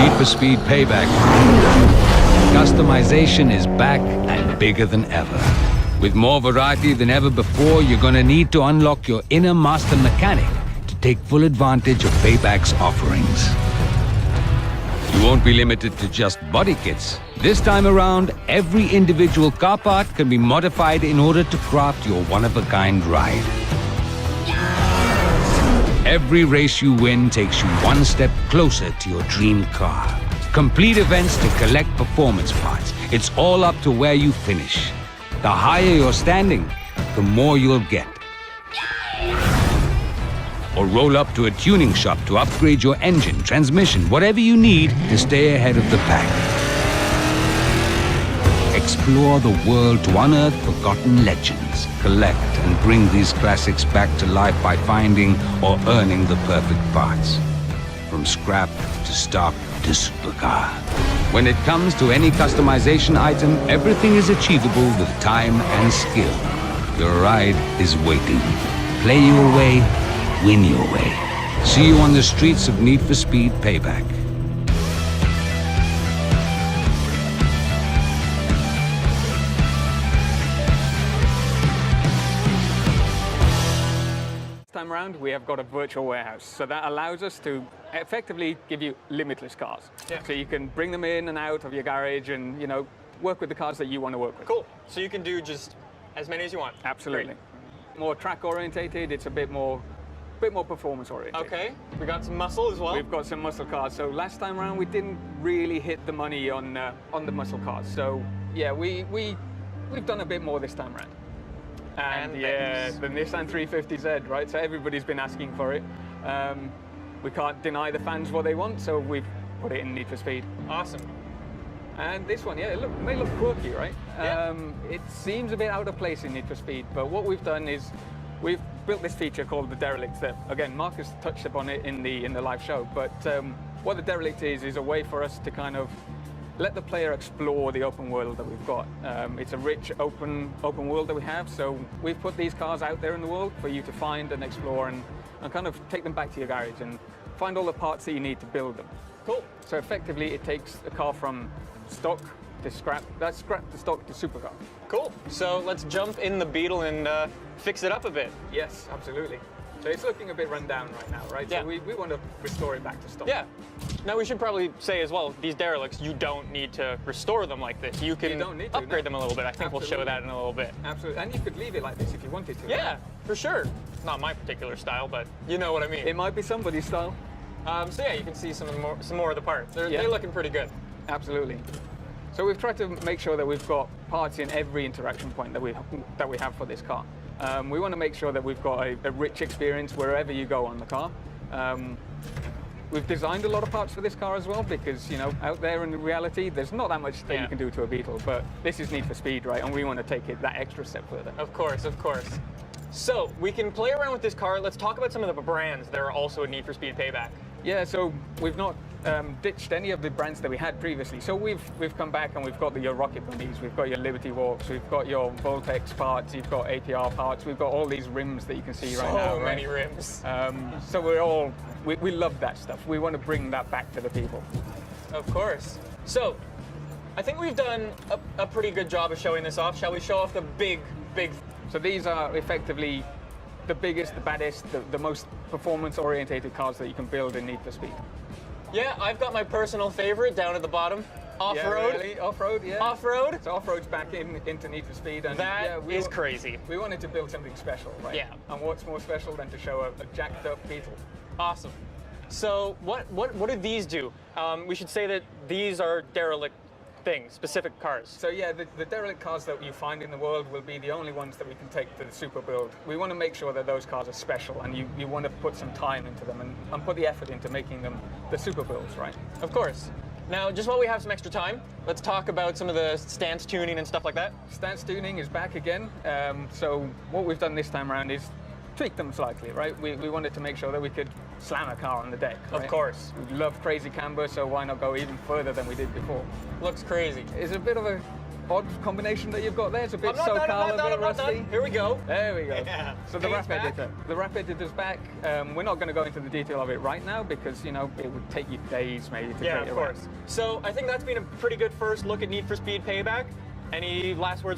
Need for Speed Payback. Customization is back and bigger than ever. With more variety than ever before, you're gonna need to unlock your inner master mechanic to take full advantage of Payback's offerings. You won't be limited to just body kits. This time around, every individual car part can be modified in order to craft your one-of-a-kind ride. Every race you win takes you one step closer to your dream car. Complete events to collect performance parts. It's all up to where you finish. The higher your standing, the more you'll get. Or roll up to a tuning shop to upgrade your engine, transmission, whatever you need to stay ahead of the pack. Explore the world to unearth forgotten legends. Collect and bring these classics back to life by finding or earning the perfect parts. From scrap to stock to supercar. When it comes to any customization item, everything is achievable with time and skill. Your ride is waiting. Play your way, win your way. See you on the streets of Need for Speed Payback. Time around, we have got a virtual warehouse, so that allows us to effectively give you limitless cars. Yeah. So you can bring them in and out of your garage and, you know, work with the cars that you want to work with. Cool. So you can do just as many as you want. Absolutely. Great. More track orientated, it's a bit more performance oriented. Okay. We got some muscle as well. We've got some muscle cars. So last time around we didn't really hit the money on the muscle cars. So yeah, we've done a bit more this time around. And yeah, the Nissan 350Z, right? So everybody's been asking for it. We can't deny the fans what they want, so we've put it in Need for Speed. Awesome. And this one, yeah, it may look quirky, right? Yeah. It seems a bit out of place in Need for Speed, but what we've done is we've built this feature called the Derelict that, again, Marcus touched upon it in the live show, but what the Derelict is a way for us to kind of let the player explore the open world that we've got. It's a rich open world that we have, so we've put these cars out there in the world for you to find and explore and kind of take them back to your garage and find all the parts that you need to build them. Cool. So effectively it takes a car from stock to scrap, that's scrap to stock to supercar. Cool. So let's jump in the Beetle and fix it up a bit. Yes, absolutely. So it's looking a bit run down right now, right? Yeah. So we want to restore it back to stock. Yeah. Now we should probably say as well, these Derelicts, you don't need to restore them like this. You can upgrade them a little bit. I think we'll show that in a little bit. Absolutely. And you could leave it like this if you wanted to. Yeah, for sure. Not my particular style, but you know what I mean. It might be somebody's style. So yeah, you can see some more of the parts. They're looking pretty good. Absolutely. So we've tried to make sure that we've got parts in every interaction point that we have for this car. We want to make sure that we've got a rich experience wherever you go on the car. We've designed a lot of parts for this car as well because, you know, out there in reality, there's not that much that you can do to a Beetle, but this is Need for Speed, right? And we want to take it that extra step further. Of course, of course. So we can play around with this car. Let's talk about some of the brands that are also a Need for Speed Payback. Yeah, so we've not ditched any of the brands that we had previously. So we've come back and we've got your Rocket Bunnies, we've got your Liberty Walks, we've got your Voltex parts, you've got APR parts, we've got all these rims that you can see right now. So many rims. So we love that stuff. We want to bring that back to the people. Of course. So I think we've done a pretty good job of showing this off. Shall we show off the big? So these are effectively the biggest, the baddest, the most performance-orientated cars that you can build in Need for Speed. Yeah, I've got my personal favorite down at the bottom. Off-road. Yeah, really? Off-road, yeah. Off-road. So off-road's back into Need for Speed. And that is crazy. We wanted to build something special, right? Yeah. And what's more special than to show a jacked-up Beetle? Awesome. So what do these do? We should say that these are Derelict things, specific cars. So yeah, the Derelict cars that you find in the world will be the only ones that we can take to the super build. We want to make sure that those cars are special and you want to put some time into them and put the effort into making them the super builds, right? Of course. Now, just while we have some extra time, let's talk about some of the stance tuning and stuff like that. Stance tuning is back again. So what we've done this time around is tweak them slightly, right? We wanted to make sure that we could slam a car on the deck, right? Of course. We love crazy camber, so why not go even further than we did before? Looks crazy. It's a bit of a odd combination that you've got there. It's a bit I'm not SoCal, done, a bit rusty. Here we go. There we go. Yeah. So the wrap Back. editor. The wrap editor's back. We're not going to go into the detail of it right now because, you know, it would take you days maybe to Yeah, create of a wrap. course. So I think that's been a pretty good first look at Need for Speed Payback. Any last words?